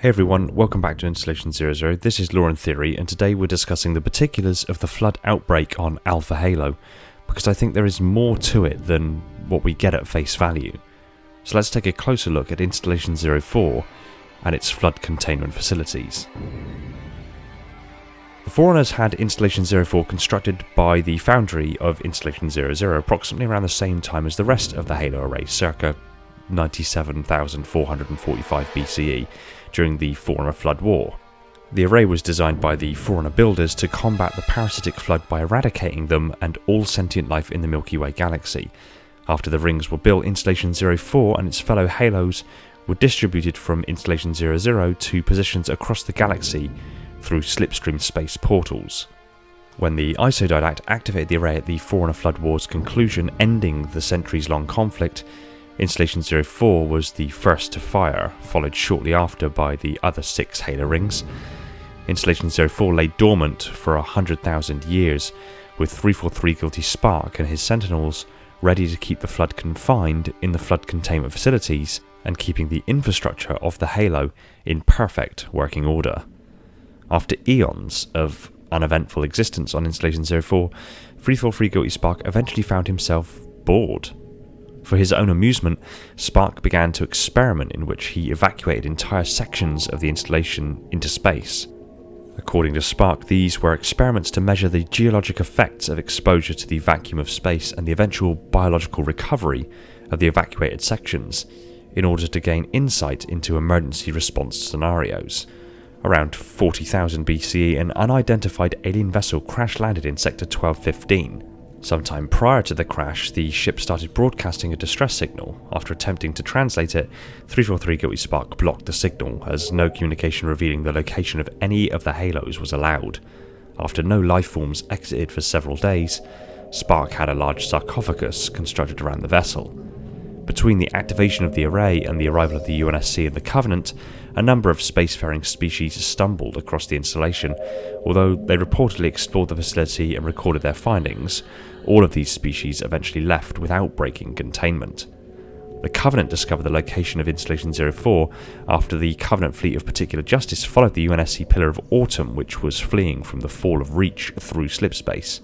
Hey everyone, welcome back to Installation 00. This is Law and Theory, and today we're discussing the particulars of the flood outbreak on Alpha Halo, because I think there is more to it than what we get at face value. So let's take a closer look at Installation 04 and its flood containment facilities. The Forerunners had Installation 04 constructed by the foundry of Installation 00 approximately around the same time as the rest of the Halo array, circa 97,445 BCE, during the Forerunner Flood War. The array was designed by the Forerunner builders to combat the parasitic flood by eradicating them and all sentient life in the Milky Way galaxy. After the rings were built, Installation 04 and its fellow Halos were distributed from Installation 00 to positions across the galaxy through slipstream space portals. When the Isodide Act activated the array at the Forerunner Flood War's conclusion, ending the centuries-long conflict, Installation 04 was the first to fire, followed shortly after by the other 6 Halo rings. Installation 04 lay dormant for 100,000 years, with 343 Guilty Spark and his Sentinels ready to keep the flood confined in the flood containment facilities and keeping the infrastructure of the Halo in perfect working order. After eons of uneventful existence on Installation 04, 343 Guilty Spark eventually found himself bored. For his own amusement, Spark began to experiment in which he evacuated entire sections of the installation into space. According to Spark, these were experiments to measure the geologic effects of exposure to the vacuum of space and the eventual biological recovery of the evacuated sections, in order to gain insight into emergency response scenarios. Around 40,000 BCE, an unidentified alien vessel crash-landed in Sector 1215. Sometime prior to the crash, the ship started broadcasting a distress signal. After attempting to translate it, 343 Guilty Spark blocked the signal, as no communication revealing the location of any of the Halos was allowed. After no life forms exited for several days, Spark had a large sarcophagus constructed around the vessel. Between the activation of the array and the arrival of the UNSC and the Covenant, a number of spacefaring species stumbled across the installation. Although they reportedly explored the facility and recorded their findings, all of these species eventually left without breaking containment. The Covenant discovered the location of Installation 04 after the Covenant fleet of Particular Justice followed the UNSC Pillar of Autumn, which was fleeing from the fall of Reach through slipspace.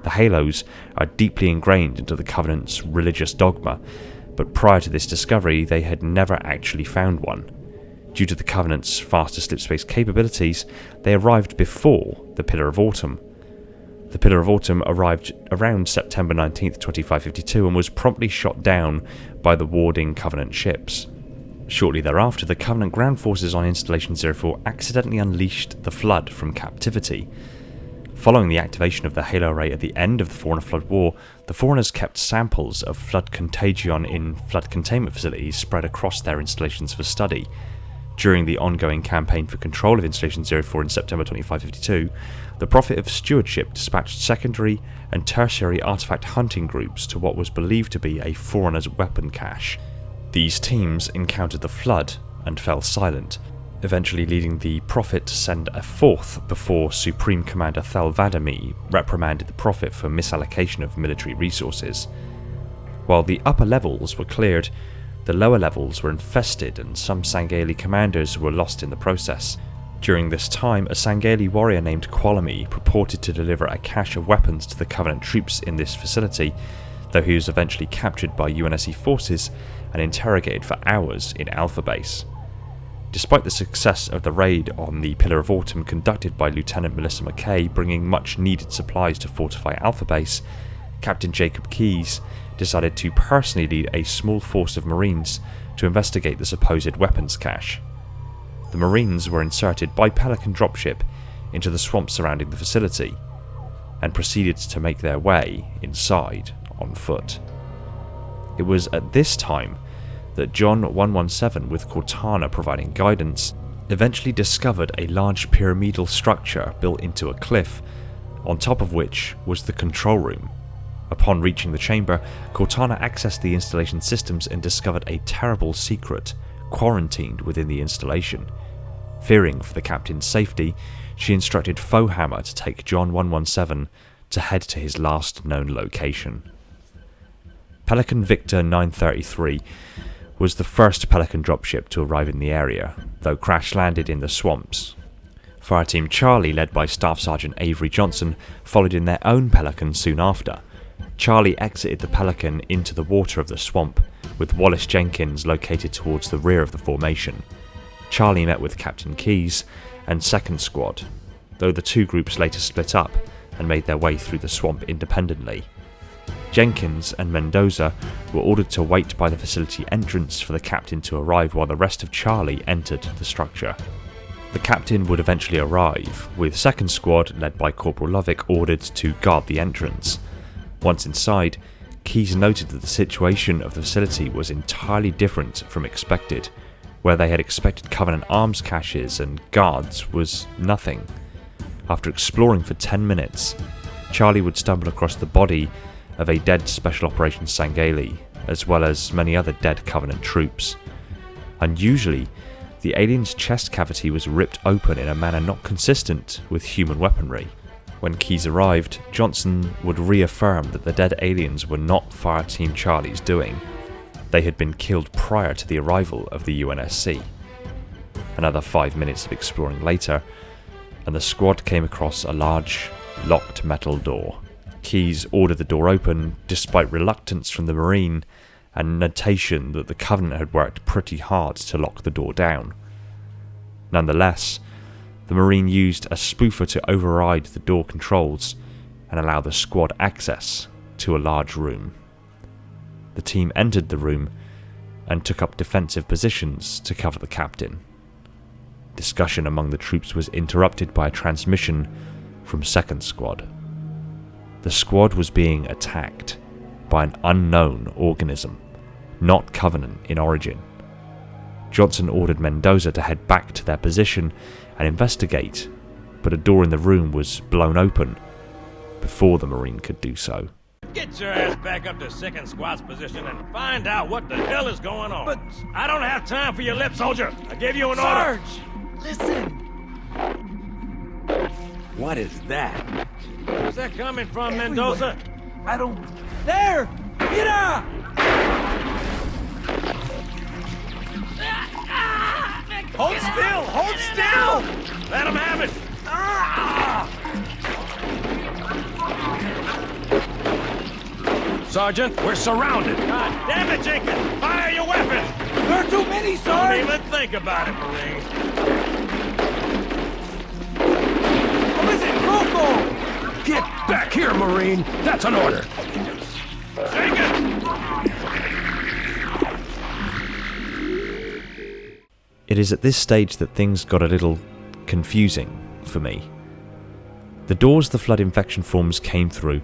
The Halos are deeply ingrained into the Covenant's religious dogma, but prior to this discovery they had never actually found one. Due to the Covenant's faster slipspace capabilities, they arrived before the Pillar of Autumn. The Pillar of Autumn arrived around September 19th, 2552 and was promptly shot down by the warding Covenant ships. Shortly thereafter, the Covenant ground forces on Installation 04 accidentally unleashed the Flood from captivity. Following the activation of the Halo array at the end of the Forerunner Flood War, the Forerunners kept samples of flood contagion in flood containment facilities spread across their installations for study. During the ongoing campaign for control of Installation 04 in September 2552, the Prophet of Stewardship dispatched secondary and tertiary artifact hunting groups to what was believed to be a Forerunner's weapon cache. These teams encountered the Flood and fell silent, eventually leading the Prophet to send a fourth before Supreme Commander Thel Vadami reprimanded the Prophet for misallocation of military resources. While the upper levels were cleared, the lower levels were infested and some Sangheili commanders were lost in the process. During this time, a Sangheili warrior named Qualamy purported to deliver a cache of weapons to the Covenant troops in this facility, though he was eventually captured by UNSC forces and interrogated for hours in Alpha Base. Despite the success of the raid on the Pillar of Autumn conducted by Lieutenant Melissa McKay, bringing much needed supplies to fortify Alpha Base, Captain Jacob Keyes decided to personally lead a small force of Marines to investigate the supposed weapons cache. The Marines were inserted by Pelican dropship into the swamp surrounding the facility and proceeded to make their way inside on foot. It was at this time that John 117, with Cortana providing guidance, eventually discovered a large pyramidal structure built into a cliff, on top of which was the control room. Upon reaching the chamber, Cortana accessed the installation systems and discovered a terrible secret quarantined within the installation. Fearing for the captain's safety, she instructed Foehammer to take John 117 to head to his last known location. Pelican Victor 933 was the first Pelican dropship to arrive in the area, though crash-landed in the swamps. Fireteam Charlie, led by Staff Sergeant Avery Johnson, followed in their own Pelican soon after. Charlie exited the Pelican into the water of the swamp, with Wallace Jenkins located towards the rear of the formation. Charlie met with Captain Keyes and 2nd Squad, though the two groups later split up and made their way through the swamp independently. Jenkins and Mendoza were ordered to wait by the facility entrance for the captain to arrive while the rest of Charlie entered the structure. The captain would eventually arrive, with 2nd Squad, led by Corporal Lovick, ordered to guard the entrance. Once inside, Keyes noted that the situation of the facility was entirely different from expected. Where they had expected Covenant arms caches and guards was nothing. After exploring for 10 minutes, Charlie would stumble across the body of a dead Special Operations Sangheili, as well as many other dead Covenant troops. Unusually, the alien's chest cavity was ripped open in a manner not consistent with human weaponry. When Keyes arrived, Johnson would reaffirm that the dead aliens were not Fireteam Charlie's doing. They had been killed prior to the arrival of the UNSC. Another 5 minutes of exploring later, and the squad came across a large, locked metal door. Keyes ordered the door open, despite reluctance from the Marine and notation that the Covenant had worked pretty hard to lock the door down. Nonetheless, the Marine used a spoofer to override the door controls and allow the squad access to a large room. The team entered the room and took up defensive positions to cover the captain. Discussion among the troops was interrupted by a transmission from 2nd Squad. The squad was being attacked by an unknown organism, not Covenant in origin. Johnson ordered Mendoza to head back to their position and investigate, but a door in the room was blown open before the Marine could do so. Get your ass back up to 2nd Squad's position and find out what the hell is going on. But I don't have time for your lip, soldier. I gave you an order. Sarge, listen. What is that? Where's that coming from, Mendoza? I don't... There! Mira! Hold still! Hold still! Let him have it! Sergeant, we're surrounded. God damn it, Jenkins! Fire your weapons! There are too many, Sarge! Don't even think about it, Marine. What is it? Rocco! Get back here, Marine! That's an order! Jenkins! It is at this stage that things got a little confusing for me. The doors the Flood infection forms came through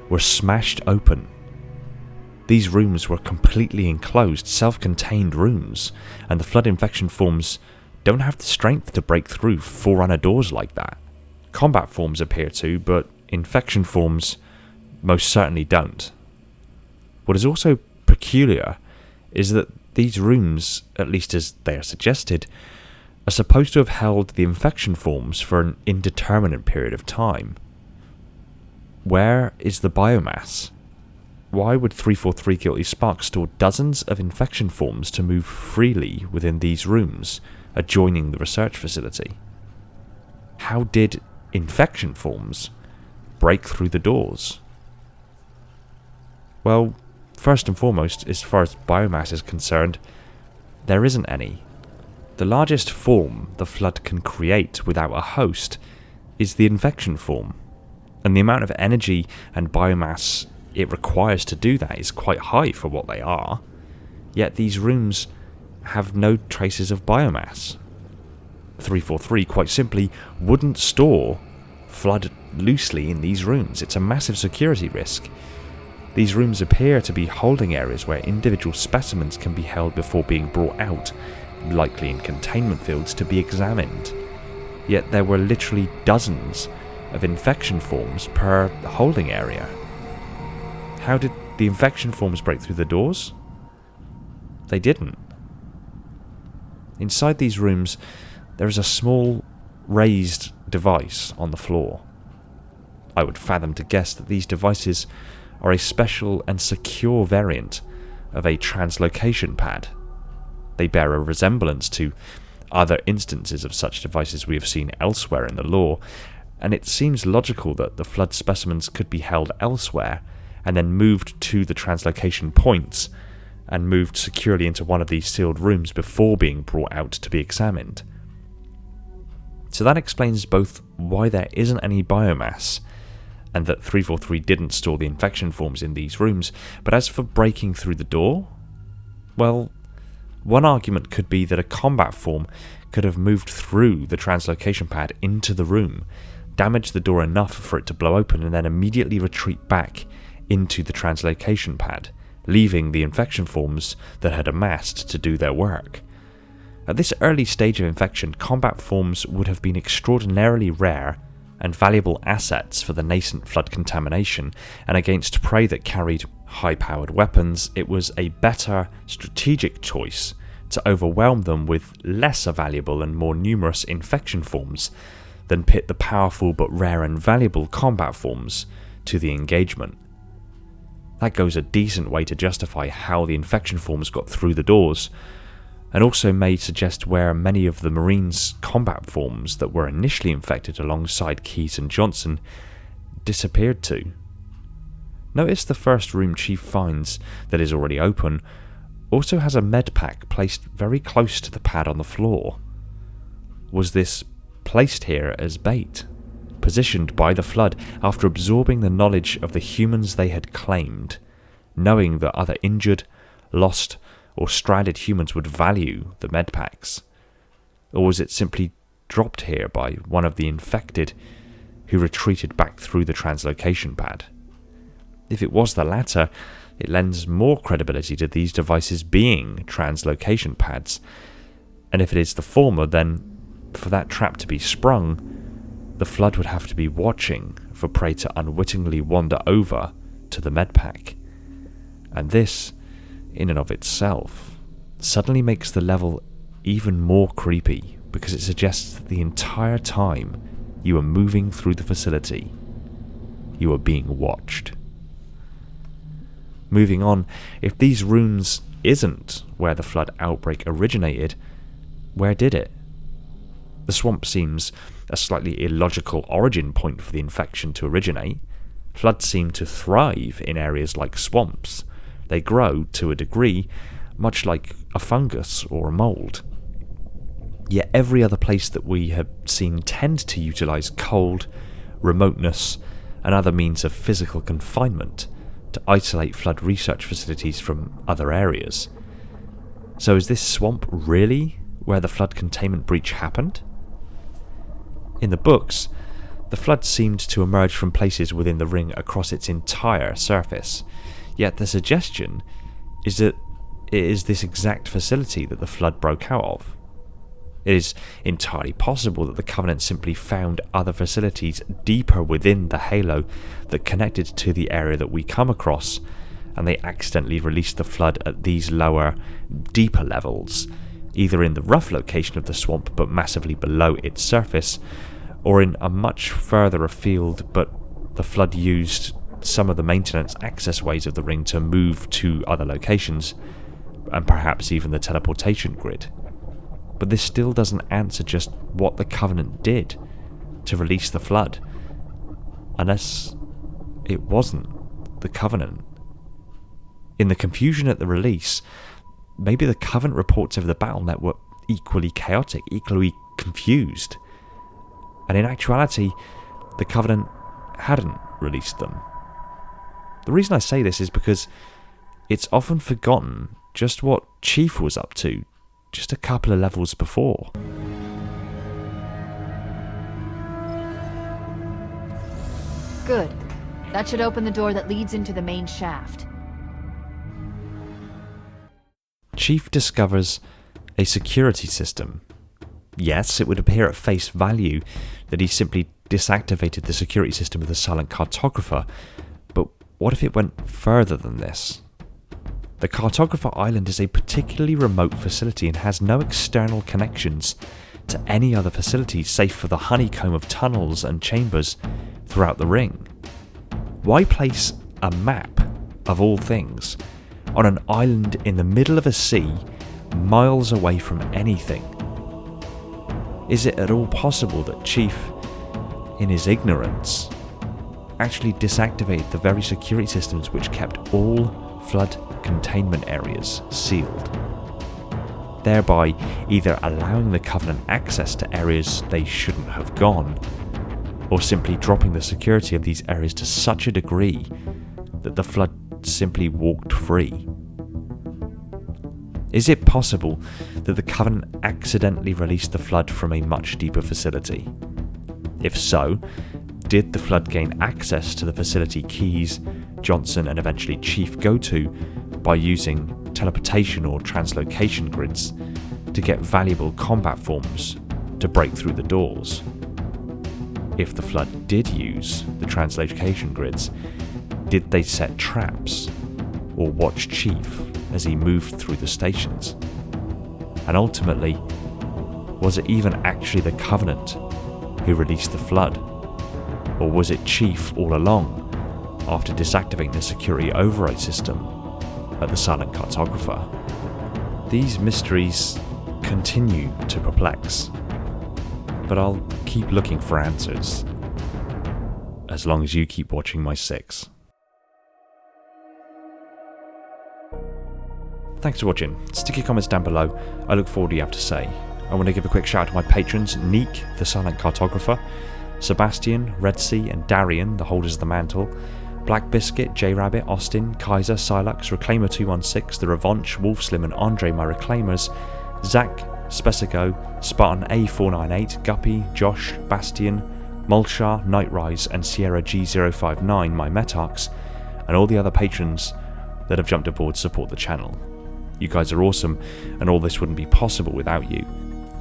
were smashed open. These rooms were completely enclosed, self-contained rooms, and the Flood infection forms don't have the strength to break through Forerunner doors like that. Combat forms appear to, but infection forms most certainly don't. What is also peculiar is that these rooms, at least as they are suggested, are supposed to have held the infection forms for an indeterminate period of time. Where is the biomass? Why would 343 Guilty Spark store dozens of infection forms to move freely within these rooms adjoining the research facility? How did infection forms break through the doors? Well, first and foremost, as far as biomass is concerned, there isn't any. The largest form the Flood can create without a host is the infection form, and the amount of energy and biomass it requires to do that is quite high for what they are, yet these rooms have no traces of biomass. 343 quite simply wouldn't store Flood loosely in these rooms. It's a massive security risk. These rooms appear to be holding areas where individual specimens can be held before being brought out, likely in containment fields, to be examined. Yet there were literally dozens of infection forms per holding area. How did the infection forms break through the doors? They didn't. Inside these rooms, there is a small raised device on the floor. I would fathom to guess that these devices are a special and secure variant of a translocation pad. They bear a resemblance to other instances of such devices we have seen elsewhere in the lore, and it seems logical that the Flood specimens could be held elsewhere and then moved to the translocation points and moved securely into one of these sealed rooms before being brought out to be examined. So that explains both why there isn't any biomass and that 343 didn't store the infection forms in these rooms, but as for breaking through the door, well, one argument could be that a combat form could have moved through the translocation pad into the room, damaged the door enough for it to blow open, and then immediately retreat back into the translocation pad, leaving the infection forms that had amassed to do their work. At this early stage of infection, combat forms would have been extraordinarily rare and valuable assets for the nascent Flood contamination, and against prey that carried high-powered weapons, it was a better strategic choice to overwhelm them with lesser valuable and more numerous infection forms than pit the powerful but rare and valuable combat forms to the engagement. That goes a decent way to justify how the infection forms got through the doors, and also may suggest where many of the Marines' combat forms that were initially infected alongside Keyes and Johnson disappeared to. Notice the first room Chief finds, that is already open, also has a med pack placed very close to the pad on the floor. Was this placed here as bait, positioned by the Flood after absorbing the knowledge of the humans they had claimed, knowing that other injured, lost, or stranded humans would value the medpacks? Or was it simply dropped here by one of the infected who retreated back through the translocation pad? If it was the latter, it lends more credibility to these devices being translocation pads, and if it is the former, then for that trap to be sprung, the Flood would have to be watching for prey to unwittingly wander over to the medpack. And this, in and of itself, suddenly makes the level even more creepy, because it suggests that the entire time you are moving through the facility, you are being watched. Moving on, if these rooms isn't where the Flood outbreak originated, where did it? The swamp seems a slightly illogical origin point for the infection to originate. Floods seem to thrive in areas like swamps. They grow, to a degree, much like a fungus or a mould. Yet every other place that we have seen tend to utilise cold, remoteness, and other means of physical confinement to isolate Flood research facilities from other areas. So is this swamp really where the Flood containment breach happened? In the books, the Flood seemed to emerge from places within the ring across its entire surface, yet the suggestion is that it is this exact facility that the Flood broke out of. It is entirely possible that the Covenant simply found other facilities deeper within the Halo that connected to the area that we come across, and they accidentally released the Flood at these lower, deeper levels, either in the rough location of the swamp but massively below its surface, or in a much further afield, but the Flood used some of the maintenance access ways of the ring to move to other locations, and perhaps even the teleportation grid. But this still doesn't answer just what the Covenant did to release the Flood, unless it wasn't the Covenant. In the confusion at the release, maybe the Covenant reports over the BattleNet were equally chaotic, equally confused, and in actuality, the Covenant hadn't released them. The reason I say this is because it's often forgotten just what Chief was up to just a couple of levels before. Good. That should open the door that leads into the main shaft. Chief discovers a security system. Yes, it would appear at face value that he simply disactivated the security system of the silent cartographer, but what if it went further than this? The Cartographer Island is a particularly remote facility and has no external connections to any other facilities save for the honeycomb of tunnels and chambers throughout the ring. Why place a map, of all things, on an island in the middle of a sea miles away from anything. Is it at all possible that Chief, in his ignorance, actually deactivated the very security systems which kept all flood containment areas sealed, thereby either allowing the Covenant access to areas they shouldn't have gone, or simply dropping the security of these areas to such a degree that the flood simply walked free? Is it possible that the Covenant accidentally released the flood from a much deeper facility? If so, did the flood gain access to the facility Keyes, Johnson and eventually Chief go to by using teleportation or translocation grids to get valuable combat forms to break through the doors? If the flood did use the translocation grids, did they set traps or watch Chief as he moved through the stations? And ultimately, was it even actually the Covenant who released the flood? Or was it Chief all along, after deactivating the security override system at the Silent Cartographer? These mysteries continue to perplex, but I'll keep looking for answers, as long as you keep watching my 6. Thanks for watching. Stick your comments down below. I look forward to what you have to say. I want to give a quick shout out to my patrons: Neek, the Silent Cartographer, Sebastian, Red Sea and Darian, the holders of the mantle, Black Biscuit, J Rabbit, Austin, Kaiser, Silux, Reclaimer216, The Revanche, Wolfslim and Andre, my Reclaimers, Zach, Spesico, Spartan A498, Guppy, Josh, Bastian, Mulshar, Nightrise and Sierra G059, my Metarchs, and all the other patrons that have jumped aboard to support the channel. You guys are awesome, and all this wouldn't be possible without you.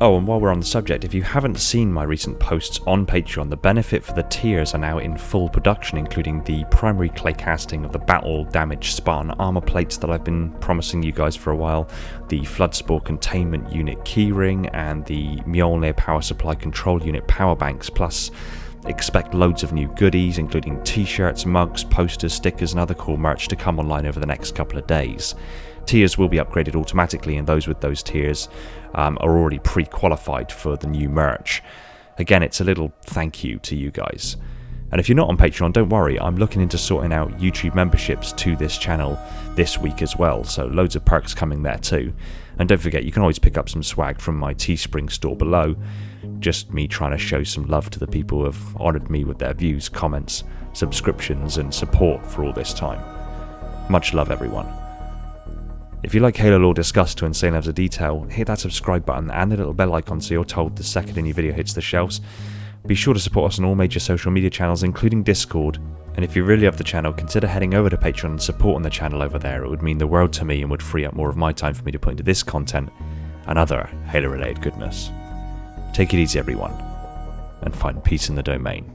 Oh, and while we're on the subject, if you haven't seen my recent posts on Patreon, the benefit for the tiers are now in full production, including the primary clay casting of the battle damaged Spartan armor plates that I've been promising you guys for a while, the Floodspore Containment Unit keyring, and the Mjolnir Power Supply Control Unit power banks, plus expect loads of new goodies, including t-shirts, mugs, posters, stickers and other cool merch to come online over the next couple of days. Tiers will be upgraded automatically, and those with those tiers are already pre-qualified for the new merch. Again, it's a little thank you to you guys. And if you're not on Patreon, don't worry, I'm looking into sorting out YouTube memberships to this channel this week as well, so loads of perks coming there too. And don't forget, you can always pick up some swag from my Teespring store below. Just me trying to show some love to the people who have honoured me with their views, comments, subscriptions and support for all this time. Much love, everyone. If you like Halo lore discussed to insane levels of detail, hit that subscribe button and the little bell icon so you're told the second a new video hits the shelves. Be sure to support us on all major social media channels, including Discord, and if you really love the channel, consider heading over to Patreon and supporting the channel over there. It would mean the world to me and would free up more of my time for me to put into this content and other Halo related goodness. Take it easy everyone, and find peace in the domain.